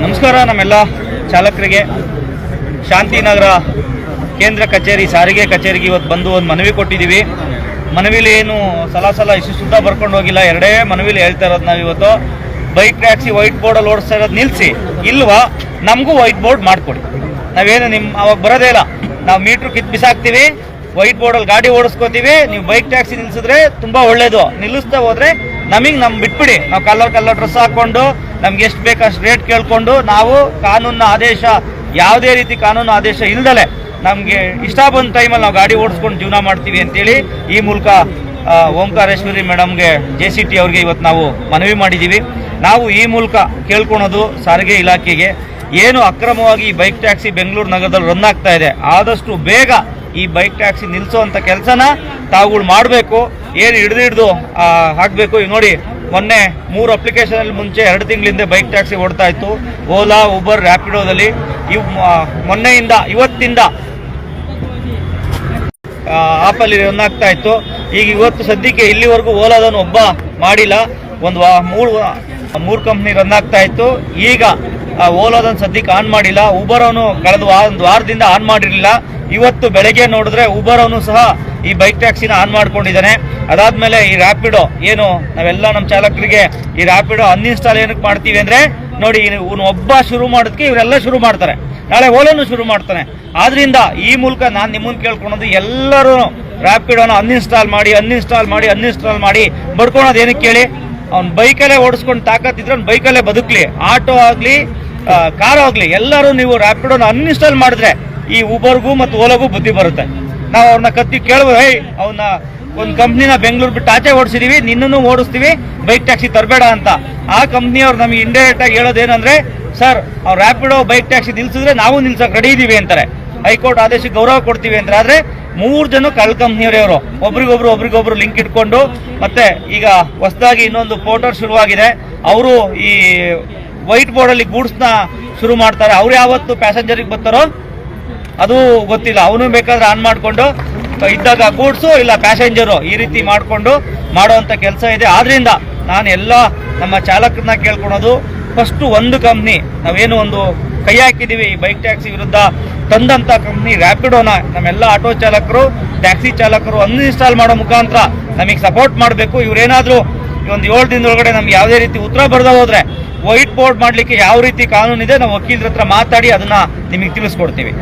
ನಮಸ್ಕಾರ ನಮ್ಮೆಲ್ಲ ಚಾಲಕರಿಗೆ. ಶಾಂತಿನಗರ ಕೇಂದ್ರ ಕಚೇರಿ ಸಾರಿಗೆ ಕಚೇರಿಗೆ ಇವತ್ತು ಬಂದು ಒಂದು ಮನವಿ ಕೊಟ್ಟಿದ್ದೀವಿ. ಮನವಿಲಿ ಏನು ಸಲ ಇಷ್ಟು ಸುದ್ದ ಬರ್ಕೊಂಡು ಹೋಗಿಲ್ಲ. ಎರಡೇ ಮನವಿಲಿ ಹೇಳ್ತಾ ಇರೋದು ನಾವು ಇವತ್ತು, ಬೈಕ್ ಟ್ಯಾಕ್ಸಿ ವೈಟ್ ಬೋರ್ಡಲ್ಲಿ ಓಡಿಸ್ತಾ ಇರೋದು ನಿಲ್ಲಿಸಿ, ಇಲ್ವಾ ನಮಗೂ ವೈಟ್ ಬೋರ್ಡ್ ಮಾಡಿಕೊಡಿ. ನಾವೇನು ಅವಾಗ ಬರೋದೇ ಇಲ್ಲ, ನಾವು ಮೀಟ್ರ್ ಕಿತ್ತು ಬಿಸಾಕ್ತೀವಿ, ವೈಟ್ ಬೋರ್ಡಲ್ಲಿ ಗಾಡಿ ಓಡಿಸ್ಕೋತೀವಿ. ನೀವು ಬೈಕ್ ಟ್ಯಾಕ್ಸಿ ನಿಲ್ಲಿಸಿದ್ರೆ ತುಂಬ ಒಳ್ಳೇದು. ನಿಲ್ಲಿಸ್ತಾ ಹೋದರೆ ನಮಗೆ ಬಿಟ್ಬಿಡಿ, ನಾವು ಕಲ್ಲರ್ ಡ್ರೆಸ್ ಹಾಕ್ಕೊಂಡು ನಮ್ಗೆ ಎಷ್ಟು ಬೇಕು ಅಷ್ಟು ರೇಟ್ ಕೇಳ್ಕೊಂಡು ನಾವು ಕಾನೂನಿನ ಆದೇಶ, ಯಾವುದೇ ರೀತಿ ಕಾನೂನು ಆದೇಶ ಇಲ್ದಲೆ ನಮಗೆ ಇಷ್ಟ ಬಂದ ಟೈಮಲ್ಲಿ ನಾವು ಗಾಡಿ ಓಡಿಸ್ಕೊಂಡು ಜೀವನ ಮಾಡ್ತೀವಿ ಅಂತೇಳಿ ಈ ಮೂಲಕ ಓಂಕಾರೇಶ್ವರಿ ಮೇಡಮ್ಗೆ JCT ಅವ್ರಿಗೆ ಇವತ್ತು ನಾವು ಮನವಿ ಮಾಡಿದ್ದೀವಿ. ನಾವು ಈ ಮೂಲಕ ಕೇಳ್ಕೊಳೋದು ಸಾರಿಗೆ ಇಲಾಖೆಗೆ, ಏನು ಅಕ್ರಮವಾಗಿ ಈ ಬೈಕ್ ಟ್ಯಾಕ್ಸಿ ಬೆಂಗಳೂರು ನಗರದಲ್ಲಿ ರನ್ ಆಗ್ತಾ ಇದೆ, ಆದಷ್ಟು ಬೇಗ ಈ ಬೈಕ್ ಟ್ಯಾಕ್ಸಿ ನಿಲ್ಲಿಸೋವಂಥ ಕೆಲಸನ ತಾವುಗಳು ಮಾಡಬೇಕು. ಏನು ಹಿಡಿದು ಹಾಕಬೇಕು. ಈಗ ನೋಡಿ, ಮೊನ್ನೆ 3 ಅಪ್ಲಿಕೇಶನಲ್ಲಿ ಮುಂಚೆ 2 ತಿಂಗಳಿಂದ ಬೈಕ್ ಟ್ಯಾಕ್ಸಿ ಓಡ್ತಾ ಇತ್ತು, ಓಲಾ, ಉಬರ್, ರ್ಯಾಪಿಡೋದಲ್ಲಿ. ಮೊನ್ನೆಯಿಂದ ಇವತ್ತಿಂದ ಆಪಲ್ಲಿ ರನ್ ಆಗ್ತಾ ಇತ್ತು. ಈಗ ಇವತ್ತು ಸದ್ಯಕ್ಕೆ ಇಲ್ಲಿವರೆಗೂ ಓಲಾದನ್ನು ಒಬ್ಬ ಮಾಡಿಲ್ಲ. ಒಂದು 3 ಕಂಪ್ನಿ ರನ್ ಆಗ್ತಾ ಇತ್ತು. ಈಗ ಓಲಾದನ್ನು ಸದ್ಯಕ್ಕೆ ಆನ್ ಮಾಡಿಲ್ಲ. ಉಬರ್ ಅವನು ಕಳೆದ ಒಂದು ವಾರದಿಂದ ಆನ್ ಮಾಡಿರಲಿಲ್ಲ. ಇವತ್ತು ಬೆಳಗ್ಗೆ ನೋಡಿದ್ರೆ ಉಬರ್ ಅವನು ಸಹ ಈ ಬೈಕ್ ಟ್ಯಾಕ್ಸಿನ ಆನ್ ಮಾಡ್ಕೊಂಡಿದ್ದಾನೆ. ಅದಾದ್ಮೇಲೆ ಈ ರ್ಯಾಪಿಡೋ, ಏನು ನಾವೆಲ್ಲ ನಮ್ಮ ಚಾಲಕರಿಗೆ ಈ ರ್ಯಾಪಿಡೋ ಅನ್ಇನ್ಸ್ಟಾಲ್ ಏನಕ್ಕೆ ಮಾಡ್ತೀವಿ ಅಂದ್ರೆ, ನೋಡಿ ಇವನು ಒಬ್ಬ ಶುರು ಮಾಡೋದಕ್ಕೆ ಇವರೆಲ್ಲ ಶುರು ಮಾಡ್ತಾರೆ, ನಾಳೆ ಓಲಾನು ಶುರು ಮಾಡ್ತಾನೆ. ಆದ್ರಿಂದ ಈ ಮೂಲಕ ನಾನು ನಿಮ್ಮನ್ನು ಕೇಳ್ಕೊಳೋದು, ಎಲ್ಲರೂ ರ್ಯಾಪಿಡೋನ ಅನ್ಇನ್ಸ್ಟಾಲ್ ಮಾಡಿ ಬಡ್ಕೊಳೋದು ಏನಕ್ಕೆ ಕೇಳಿ. ಅವ್ನು ಬೈಕಲ್ಲೇ ಓಡಿಸ್ಕೊಂಡು ತಾಕತ್ತಿದ್ರೆ ಅವ್ನು ಬೈಕಲ್ಲೇ ಬದುಕಲಿ. ಆಟೋ ಆಗಲಿ, ಕಾರ್ ಆಗಲಿ, ಎಲ್ಲರೂ ನೀವು ರ್ಯಾಪಿಡೋನ ಅನ್ಇನ್ಸ್ಟಾಲ್ ಮಾಡಿದ್ರೆ ಈ ಉಬರ್ಗೂ ಮತ್ತು ಓಲಾಗೂ ಬುದ್ಧಿ ಬರುತ್ತೆ. ನಾವು ಅವ್ರನ್ನ ಕತ್ತಿ ಕೇಳ್ಬೋದು, ಅವನ್ನ ಒಂದು ಕಂಪ್ನಿನ ಬೆಂಗಳೂರು ಬಿಟ್ಟು ಆಚೆ ಓಡಿಸಿದೀವಿ, ನಿನ್ನೂ ಓಡಿಸ್ತೀವಿ, ಬೈಕ್ ಟ್ಯಾಕ್ಸಿ ತರಬೇಡ ಅಂತ. ಆ ಕಂಪ್ನಿಯವ್ರು ನಮಗೆ ಇಂಡೈರೆಕ್ಟ್ ಆಗಿ ಹೇಳೋದೇನಂದ್ರೆ, ಸರ್ ಅವ್ರು ರ್ಯಾಪಿಡೋ ಬೈಕ್ ಟ್ಯಾಕ್ಸಿ ನಿಲ್ಸಿದ್ರೆ ನಾವು ನಿಲ್ಸಕ್ಕೆ ರೆಡಿ ಇದೀವಿ ಅಂತಾರೆ, ಹೈಕೋರ್ಟ್ ಆದೇಶಕ್ಕೆ ಗೌರವ ಕೊಡ್ತೀವಿ ಅಂತಾರೆ. ಆದ್ರೆ 3 ಜನ ಕಳ್ಳ ಕಂಪ್ನಿಯವರವರು ಒಬ್ರಿಗೊಬ್ರು ಲಿಂಕ್ ಇಟ್ಕೊಂಡು, ಮತ್ತೆ ಈಗ ಹೊಸದಾಗಿ ಇನ್ನೊಂದು ಪೋರ್ಟರ್ ಶುರುವಾಗಿದೆ, ಅವರು ಈ ವೈಟ್ ಬೋರ್ಡಲ್ಲಿ ಗೂಡ್ಸ್ನ ಶುರು ಮಾಡ್ತಾರೆ. ಅವ್ರು ಯಾವತ್ತು ಪ್ಯಾಸೆಂಜರಿಗೆ ಬರ್ತಾರೋ ಅದು ಗೊತ್ತಿಲ್ಲ. ಅವನು ಬೇಕಾದ್ರೆ ಆನ್ ಮಾಡಿಕೊಂಡು ಇದ್ದಾಗ ಗೂಡ್ಸು ಇಲ್ಲ ಪ್ಯಾಸೆಂಜರು ಈ ರೀತಿ ಮಾಡಿಕೊಂಡು ಮಾಡುವಂಥ ಕೆಲಸ ಇದೆ. ಆದ್ರಿಂದ ನಾನು ಎಲ್ಲ ನಮ್ಮ ಚಾಲಕರನ್ನ ಕೇಳ್ಕೊಳೋದು, ಫಸ್ಟು ಒಂದು ಕಂಪ್ನಿ ನಾವೇನು ಒಂದು ಕೈ ಹಾಕಿದ್ದೀವಿ ಈ ಬೈಕ್ ಟ್ಯಾಕ್ಸಿ ವಿರುದ್ಧ ತಂದಂಥ ಕಂಪ್ನಿ ರ್ಯಾಪಿಡೋನ ನಮ್ಮೆಲ್ಲ ಆಟೋ ಚಾಲಕರು, ಟ್ಯಾಕ್ಸಿ ಚಾಲಕರು ಅನ್ಇನ್ಸ್ಟಾಲ್ ಮಾಡೋ ಮುಖಾಂತರ ನಮಗೆ ಸಪೋರ್ಟ್ ಮಾಡಬೇಕು. ಇವರೇನಾದರೂ ಒಂದು 7 ದಿನದೊಳಗಡೆ ನಮ್ಗೆ ಯಾವುದೇ ರೀತಿ ಉತ್ತರ ಬರದೇ ಹೋದ್ರೆ ವೈಟ್ ಬೋರ್ಡ್ ಮಾಡಲಿಕ್ಕೆ ಯಾವ ರೀತಿ ಕಾನೂನಿದೆ ನಾವು ವಕೀಲರ ಹತ್ರ ಮಾತಾಡಿ ಅದನ್ನ ನಿಮಗೆ ತಿಳಿಸ್ಕೊಡ್ತೀವಿ.